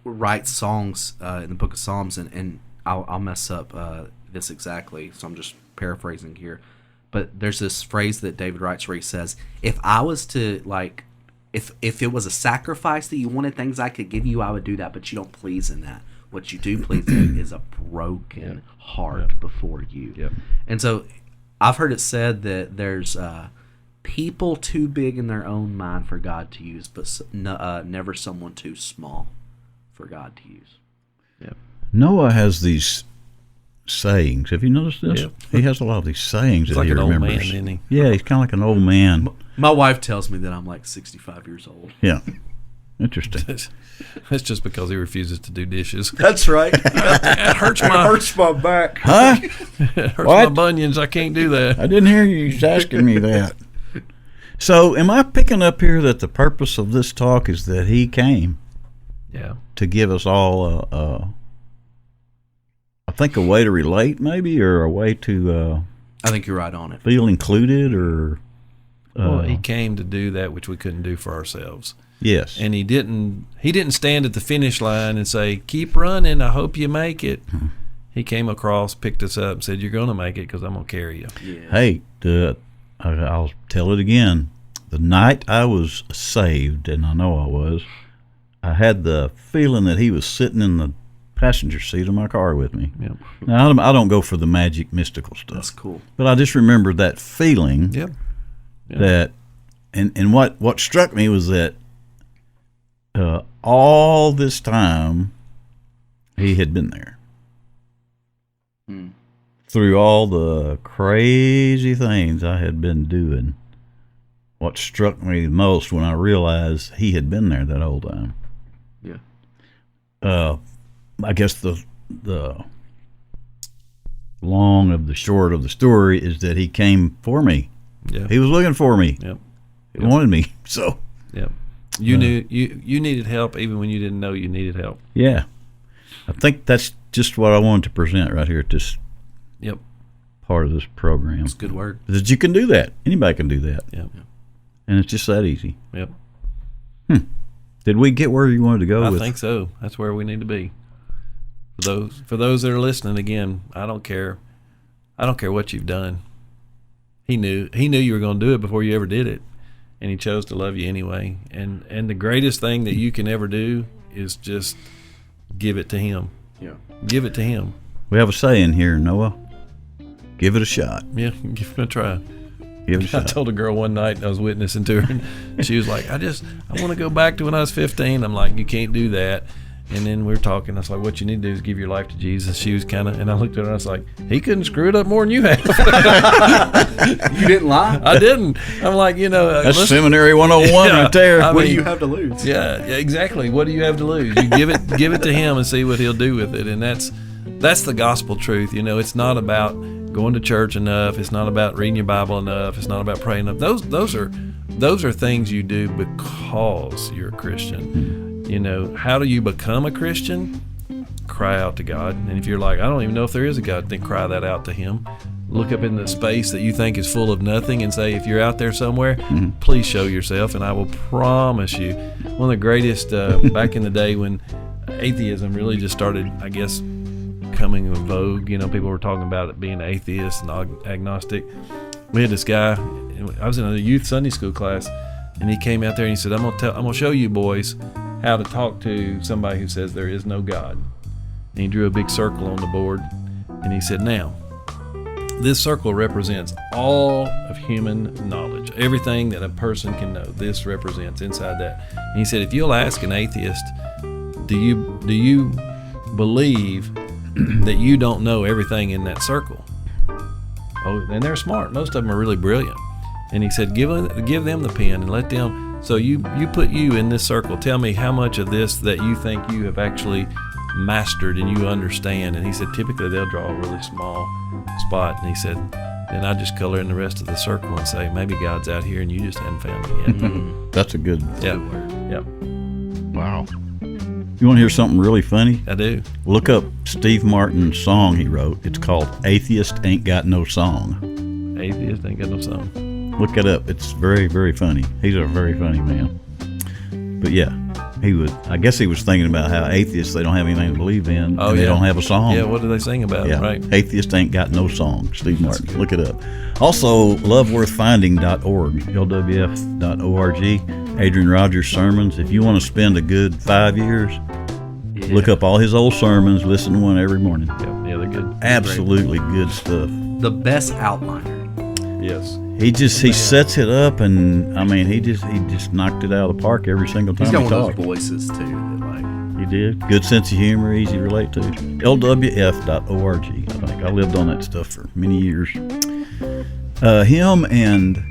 writes songs in the book of Psalms, and I'll mess up this exactly, so I'm just paraphrasing here. But there's this phrase that David writes where he says, if I was to, if it was a sacrifice that you wanted, things I could give you, I would do that, but you don't please in that. What you do please in is a broken heart before you. And so I've heard it said that there's people too big in their own mind for God to use, but never someone too small for God to use. Noah has these sayings. Have you noticed this? He has a lot of these sayings that like he an remembers. old man, isn't he? Yeah, he's kind of like an old man. My wife tells me that I'm like 65 years old. Yeah. Interesting. That's just because he refuses to do dishes. That's right. It hurts my back. Huh? It hurts my bunions. I can't do that. I didn't hear you asking me that. So am I picking up here that the purpose of this talk is that he came to give us all I think a way to relate, maybe, or a way to I think you're right on it. Feel included, or well, he came to do that which we couldn't do for ourselves. Yes. And he didn't stand at the finish line and say, keep running, I hope you make it. He came across, picked us up, and said, you're going to make it because I'm going to carry you. Hey, I'll tell it again. The night I was saved, and I know I was, I had the feeling that he was sitting in the passenger seat of my car with me. Now, I don't go for the magic, mystical stuff. That's cool. But I just remember that feeling that, and what struck me was that all this time he had been there. Through all the crazy things I had been doing, what struck me most when I realized he had been there that whole time. I guess the long of the short of the story is that he came for me. He was looking for me. He wanted me. So you knew you needed help even when you didn't know you needed help. Yeah, I think that's just what I wanted to present right here at this part of this program. It's good work. That you can do that. Anybody can do that. And it's just that easy. Did we get where you wanted to go? I think so. That's where we need to be. For those that are listening, again, I don't care what you've done. He knew you were going to do it before you ever did it, and he chose to love you anyway. And the greatest thing that you can ever do is just give it to him. Yeah. Give it to him. We have a saying here, Noah. Give it a shot. Yeah, give it a try. Give it a I shot. told a girl one night, I was witnessing to her, and she was like, I want to go back to when I was 15. I'm like, you can't do that. And then we were talking. I was like, what you need to do is give your life to Jesus. She was and I looked at her and I was like, he couldn't screw it up more than you have. You didn't lie? I didn't. I'm like, That's Seminary 101 Yeah, right there. What do you have to lose? Yeah, exactly. What do you have to lose? You give it to him and see what he'll do with it. And that's the gospel truth. It's not about going to church enough. It's not about reading your Bible enough. It's not about praying enough. Those are things you do because you're a Christian. How do you become a Christian? Cry out to God. And if you're like, I don't even know if there is a God, then cry that out to him. Look up in the space that you think is full of nothing and say, if you're out there somewhere, please show yourself. And I will promise you, one of the greatest, back in the day when atheism really just started, I guess, coming in vogue. People were talking about it being atheist and agnostic. We had this guy, I was in a youth Sunday school class, and he came out there and he said, I'm gonna show you boys how to talk to somebody who says there is no God. And he drew a big circle on the board, and he said, now, this circle represents all of human knowledge. Everything that a person can know, this represents inside that. And he said, if you'll ask an atheist, do you believe that you don't know everything in that circle? Oh, and they're smart. Most of them are really brilliant. And he said, give them the pen and let them. So you put you in this circle. Tell me how much of this that you think you have actually mastered and you understand. And he said, typically they'll draw a really small spot. And he said, then I just color in the rest of the circle and say, maybe God's out here and you just hadn't found it yet. That's a good word. Yeah. Wow. You want to hear something really funny? I do. Look up Steve Martin's song he wrote. It's called Atheist Ain't Got No Song. Atheist Ain't Got No Song. Look it up. It's very, very funny. He's a very funny man. But yeah, I guess he was thinking about how atheists, they don't have anything to believe in. Oh, and they don't have a song. Yeah, what do they sing about? Yeah. Right. Atheist Ain't Got No Song. Steve Martin. Look it up. Also, loveworthfinding.org, lwf.org. Adrian Rogers' sermons. If you want to spend a good 5 years, look up all his old sermons. Listen to one every morning. Yeah, they're good. Absolutely good stuff. The best outliner. Yes. He sets it up, and I mean, he just knocked it out of the park every single time. He's got he one of talked. those voices too that He did. Good sense of humor, easy to relate to. lwf.org. I think I lived on that stuff for many years. Him and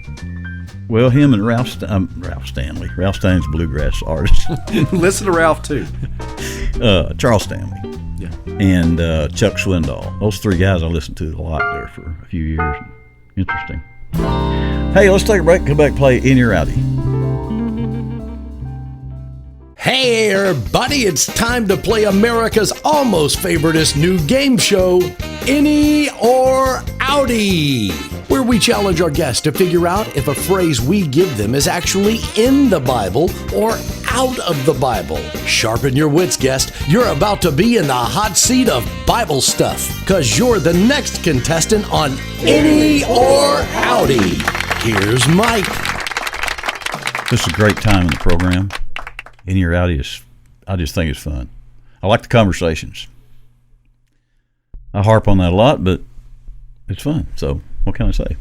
Ralph Stanley. Ralph Stanley's a bluegrass artist. Listen to Ralph too. Charles Stanley. Yeah. And Chuck Swindoll. Those three guys I listened to a lot there for a few years. Interesting. Hey, let's take a break and come back and play Inny or Outty. Hey everybody, it's time to play America's almost favoriteest new game show, Inny or Outty, where we challenge our guests to figure out if a phrase we give them is actually in the Bible or out of the Bible. Sharpen your wits, guest. You're about to be in the hot seat of Bible stuff, because you're the next contestant on Inny or Outty. Here's Mike. This is a great time in the program. Inny or Outty I just think it's fun. I like the conversations. I harp on that a lot, but it's fun. So what can I say?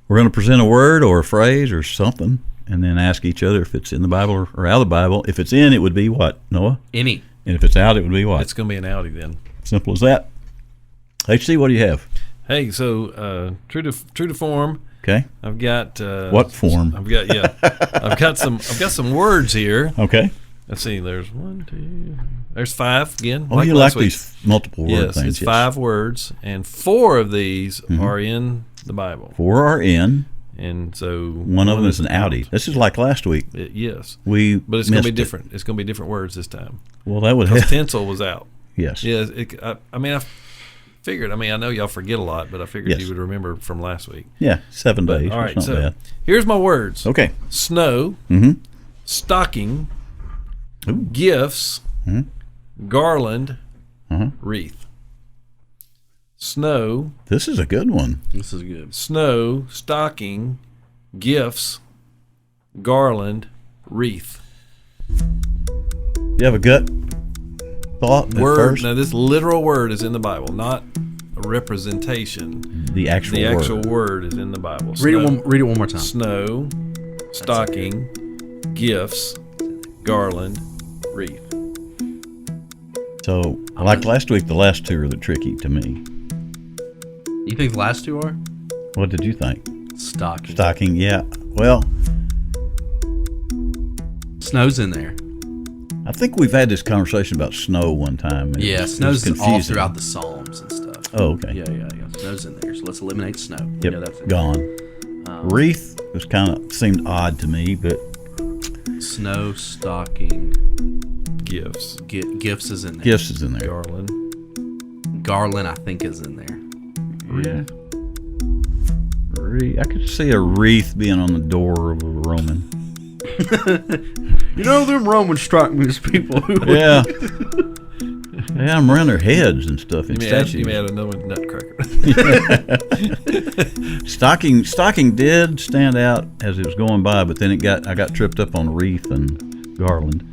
We're going to present a word or a phrase or something, and then ask each other if it's in the Bible or out of the Bible. If it's in, it would be what, Noah? Inny. And if it's out, it would be what? It's going to be an Audi then. Simple as that. HC, what do you have? Hey, so true to form. Okay. I've got what form? I've got some words here. Okay. Let's see. There's 5 again. Oh, you like these multiple word yes, things? It's 5 words, and 4 of these are in the Bible. 4 are in, and so one of them is an Audi. This is like last week. Yes, but it's going to be different. It's going to be different words this time. Well, that would because have tinsel was out. Yes. Yes. I figured. I know y'all forget a lot, but I figured you would remember from last week. Yeah, 7 days. All right, not bad. Here's my words. Okay. Snow, stocking, Ooh. gifts, garland, wreath. Snow, This is a good one. This is good. snow, stocking, gifts, garland, wreath. You have a gut thought at Word. first? Now, this literal word is in the Bible, not a representation. The actual The word. actual word is in the Bible. Read it one more time. Snow, stocking, gifts, garland, wreath. So, like last week, the last two are the tricky to me. You think the last two are? What did you think? Stocking. Stocking, yeah. Well, Snow's in there. I think we've had this conversation about snow one time. and Yeah, it was snow's all confusing. throughout the Psalms and stuff. Oh, okay. Yeah. Snow's in there, so let's eliminate snow. Yep, Yeah, that's it. gone. Wreath was seemed odd to me, but Snow, stocking, Gifts, gifts is in there. gifts is in there. garland. Garland, I think, is in there. Yeah. I could see a wreath being on the door of a Roman. You know, them Romans strike me as people who Yeah. Yeah, I'm around their heads and stuff in You may statues. add another nutcracker. Stocking did stand out as it was going by, but then I got tripped up on wreath and garland.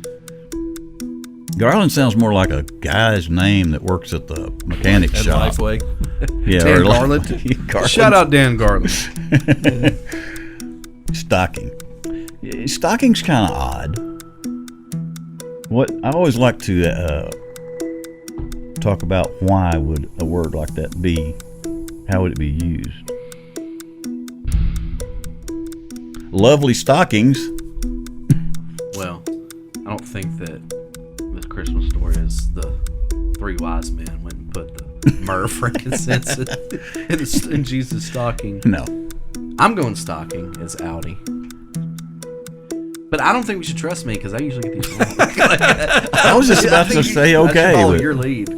Garland sounds more like a guy's name that works at the mechanic At shop. Lifeway. Yeah, Dan or Garland? Garland. Shout out Dan Garland. Stocking. Yeah, stocking's kind of odd. What I always like to talk about, why would a word like that be? How would it be used? Lovely stockings. Well, I don't think that the Christmas story is the three wise men went and put the myrrh, frankincense, in Jesus' stocking. No. I'm going stocking as Audi. But I don't think we should trust me because I usually get these wrong. I was just about to say I should okay, follow but your lead.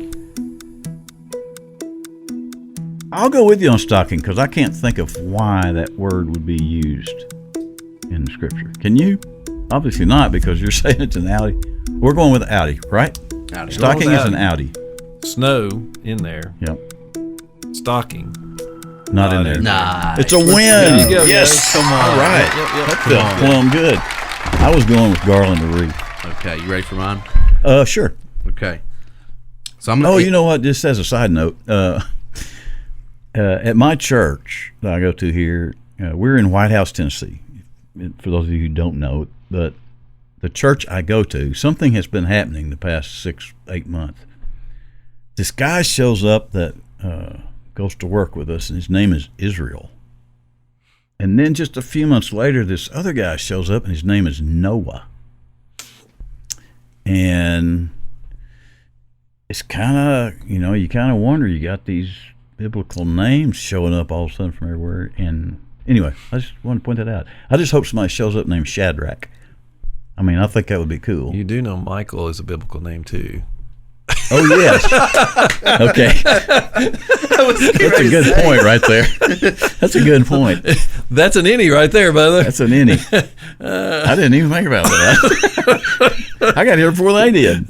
I'll go with you on stocking because I can't think of why that word would be used in the scripture. Can you? Obviously not, because you're saying it's an Audi. We're going with Audi, right? Audi. Stocking is an Audi. Audi. Snow in there. Yep. Stocking. Not in there. Nah. It's a win. There you go, Yes. guys. Come on. All right. Yep. That felt plumb good. I was going with garland or wreath. Okay, you ready for mine? Sure. Okay. So I'm gonna. Oh, you know what? Just as a side note, at my church that I go to here, we're in White House, Tennessee. For those of you who don't know, but the church I go to, something has been happening the past 6-8 months. This guy shows up that goes to work with us, and his name is Israel. And then just a few months later, this other guy shows up, and his name is Noah. And it's kind of, you kind of wonder, you got these biblical names showing up all of a sudden from everywhere. And anyway, I just want to point that out. I just hope somebody shows up named Shadrach. I mean, I think that would be cool. You do know Michael is a biblical name too. Oh, yes. Okay. That's a good point right there. That's a good point. That's an Inny right there, brother. That's an Inny. I didn't even think about that. I got here before they did.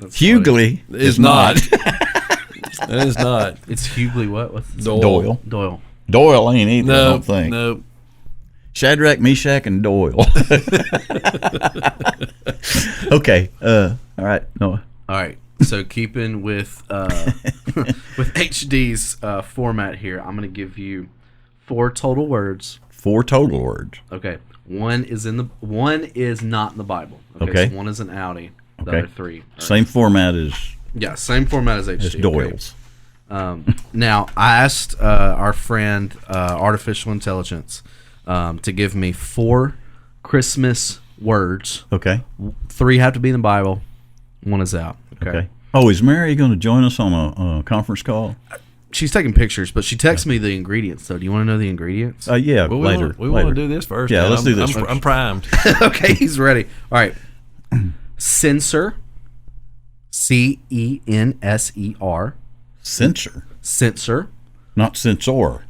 Hughley is not. That is not. It's Hughley. What's Doyle. Doyle. Doyle ain't either, I No, don't think. no. Shadrach, Meshach, and Doyle. Okay. All right. Noah. All right. So keeping with with HD's format here, I'm going to give you 4 total words. 4 total words. Okay. One is not in the Bible. Okay. So one is an Audi. The Okay. other 3. All right. Same format as Yeah, same format as HD. Doyle's. Okay. Now, I asked our friend Artificial Intelligence to give me 4 Christmas words. Okay. 3 have to be in the Bible. 1 is out. Okay. Oh, is Mary going to join us on a conference call? She's taking pictures, but she texted me the ingredients. So, do you want to know the ingredients? Yeah, Well, later. we want to do this first. Yeah, man. let's do this I'm, first. I'm primed. Okay, he's ready. All right. Censor. Censer. Censor, Censor. not censor.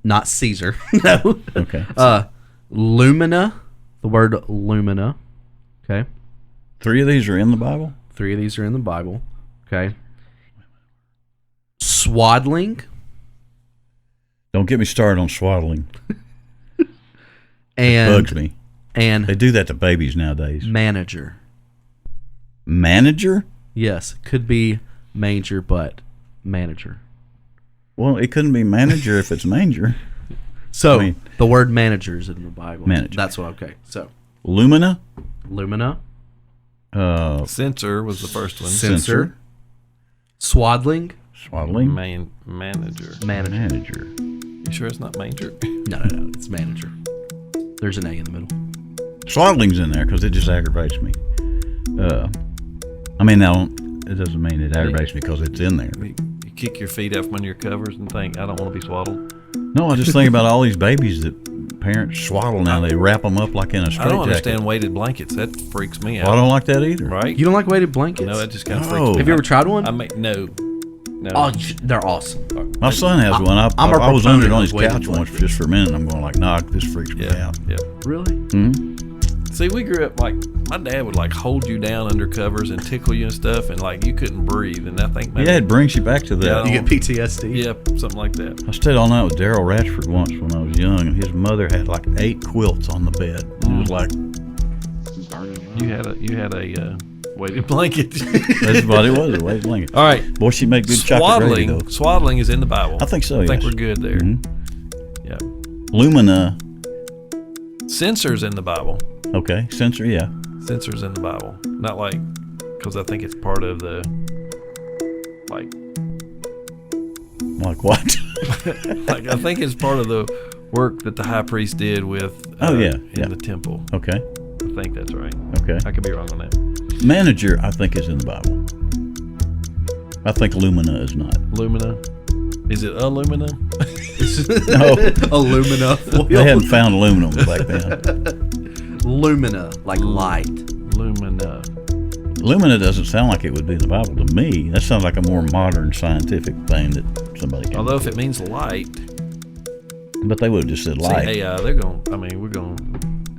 Not Caesar. No. Okay. Lumina. The word lumina. Okay. 3 of these are in the Bible? 3 of these are in the Bible. Okay. Swaddling. Don't get me started on swaddling. And It bugs me. And They do that to babies nowadays. manager. Manager? Yes, could be manger, but manager. Well, it couldn't be manager if it's manger. So I mean- the word manager is in the Bible. Manager. That's what. Okay. So Lumina? lumina, Censor was the first one. censor, swaddling, Swaddling? Manager. Manager. You sure it's not manger? No, it's manager. There's an A in the middle. Swaddling's in there because it just aggravates me. I mean, now, it doesn't mean it aggravates me because it's in there. You kick your feet out from under your covers and think, I don't want to be swaddled. No, I just think about all these babies that parents swaddle now. They wrap them up like in a I don't straitjacket. understand weighted blankets. That freaks me out. Well, I don't like that either. Right? You don't like weighted blankets? No, that just kind of No. freaks me out. Have you ever tried one? No. Oh, they're awesome. My son has one. I I'm a was under it on proponent his of weighted couch once blankets. just for a minute. And I'm going like, nah, this freaks me Yeah. out. Yeah. Really? See, we grew up like my dad would like hold you down under covers and tickle you and stuff, and like you couldn't breathe. And I think maybe, Yeah, it brings you back to that. Yeah. You get PTSD? yeah, something like that. I stayed all night with Daryl Ratchford once when I was young, and his mother had like 8 quilts on the bed. It was like, You had a weighted blanket. that's what it was, a weighted blanket. All right. Boy, she made good chocolate gravy, though. Swaddling is in the Bible. I think so, I think yes. we're good there. Yeah. Lumina, Censor's in the Bible. okay. Censor, yeah. Censor's in the Bible. Not like, because I think it's part of the, like I think it's part of the work that the high priest did with in the temple. Okay, I think that's right. okay. I could be wrong on that. Manager, I think, is in the Bible. I think Lumina is not. Lumina. Is it aluminum? No, Alumina. they hadn't found aluminum back then. Lumina, like light. Lumina. Lumina doesn't sound like it would be in the Bible to me. That sounds like a more modern scientific thing that somebody came Although up if it means light, But they would have just said see, light. AI, they're going, I mean, we're going,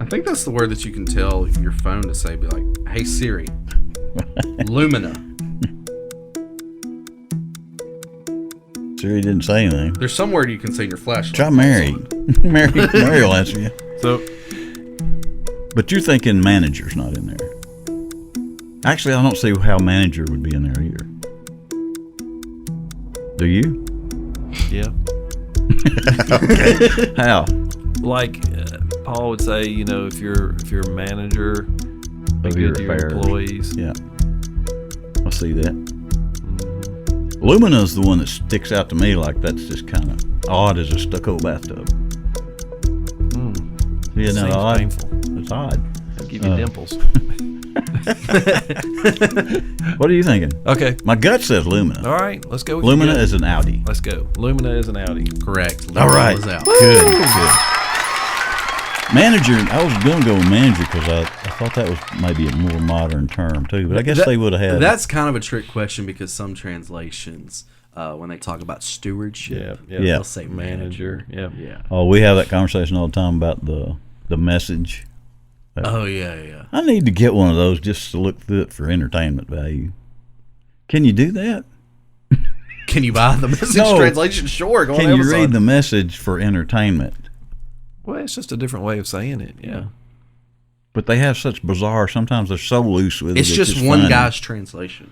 I think that's the word that you can tell your phone to say, be like, hey Siri, Lumina. Siri didn't say anything. There's some word you can say in your flashlight. Try Mary. Mary will answer you. so But you're thinking manager's not in there. Actually, I don't see how manager would be in there either. Do you? yeah. How? Like Paul would say, you know, if you're a manager, be Of your good to your affairs. employees. Yeah. I see that. Lumina's the one that sticks out to me like that's just kind of odd as a stucco bathtub. Isn't that Seems odd? painful. It's odd. I'll give you dimples. What are you thinking? Okay. My gut says Lumina. All right. Let's go with Lumina your gut. is an Audi. Let's go. Lumina is an Audi. Correct. All right. Lumina is out. Good. Manager, I was going to go with manager because I thought that was maybe a more modern term too, but I guess they would have had. That's kind of a trick question because some translations, when they talk about stewardship, Yeah. Yeah. they'll say manager. Yeah. Yeah. Oh, we have that conversation all the time about the message. Oh, yeah. I need to get one of those just to look through it for entertainment value. Can you do that? Can you buy the message No. translation? Sure. Go on Can you Amazon. read the message for entertainment? Well, it's just a different way of saying it. Yeah. But they have such bizarre. Sometimes they're so loose with it. It's just one funny. guy's translation.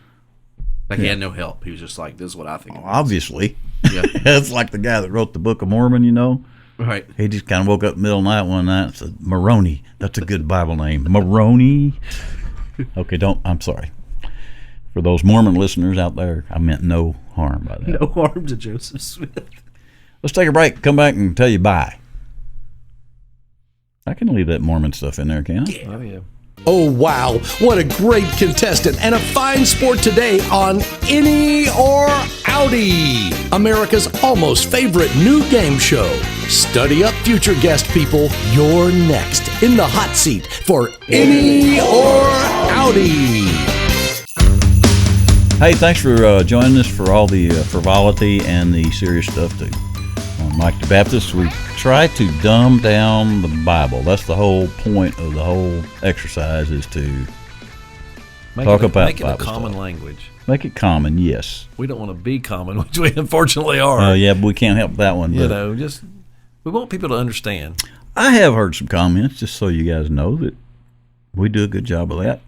Like he had no help. He was just like, "This is what I think." it means." Obviously, Yeah. it's like the guy that wrote the Book of Mormon. You know, Right. he just kind of woke up in the middle of the night one night and said, "Moroni, that's a good Bible name, Moroni." Okay, I'm sorry for those Mormon listeners out there. I meant no harm by that. No harm to Joseph Smith. Let's take a break. Come back and tell you bye. I can leave that Mormon stuff in there, can I? Oh, yeah. Oh, wow. What a great contestant and a fine sport today on Inny or Outty, America's almost favorite new game show. Study up, future guest people. You're next in the hot seat for Inny or Outty. Hey, thanks for joining us for all the frivolity and the serious stuff, too. On Mike the Baptist, we try to dumb down the Bible. That's the whole point of the whole exercise, is to Talk about make it a Bible common stuff. language. Make it common, yes. We don't want to be common, which we unfortunately are. Oh, yeah, but we can't help that one. You But know, just we want people to understand. I have heard some comments, just so you guys know that we do a good job of that,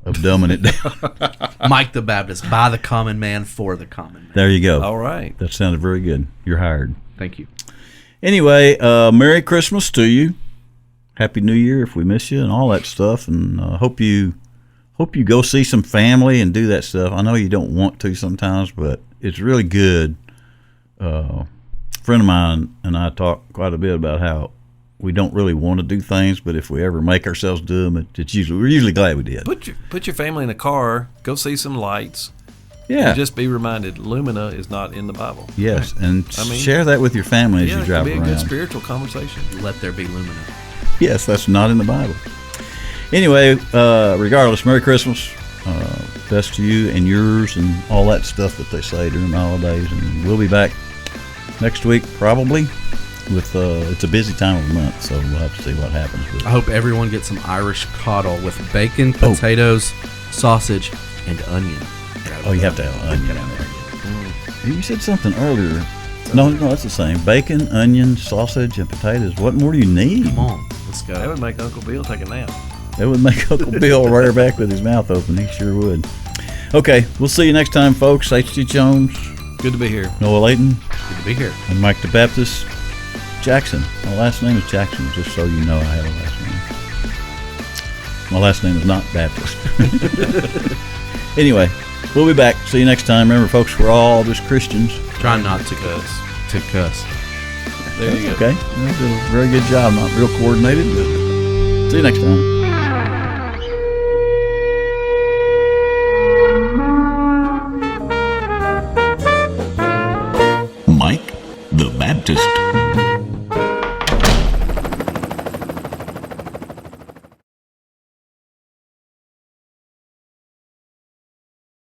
of dumbing it down. Mike the Baptist, by the common man, for the common man. There you go. All right. That sounded very good. You're hired. Thank you. Anyway, Merry Christmas to you. Happy New Year if we miss you and all that stuff. And hope you go see some family and do that stuff. I know you don't want to sometimes, but it's really good. A friend of mine and I talk quite a bit about how we don't really want to do things, but if we ever make ourselves do them, we're usually glad we did. Put your family in a car. Go see some lights. Yeah. And just be reminded, lumina is not in the Bible. Yes, and I mean, share that with your family as Yeah, you it drive can be a around. good spiritual conversation. Let there be lumina. Yes, that's not in the Bible. Anyway, regardless, Merry Christmas. Best to you and yours and all that stuff that they say during the holidays. And we'll be back next week probably with, it's a busy time of the month, so we'll have to see what happens. I hope everyone gets some Irish caudal with bacon, potatoes, sausage, and onion. Oh, you have to have onion in there. You said something earlier. No, that's the same. Bacon, onion, sausage, and potatoes. What more do you need? Come on, let's go. That would make Uncle Bill take a nap. That would make Uncle Bill rear back with his mouth open. He sure would. Okay, we'll see you next time, folks. H.G. Jones, Good to be here. Noah Layton, Good to be here. and Mike the Baptist. Jackson. My last name is Jackson, just so you know I have a last name. My last name is not Baptist. Anyway, we'll be back. See you next time. Remember, folks, we're all just Christians. Try not to cuss. To cuss. There you go. Okay. You did a very good job. Not real coordinated, but see you next time. Mike the Baptist.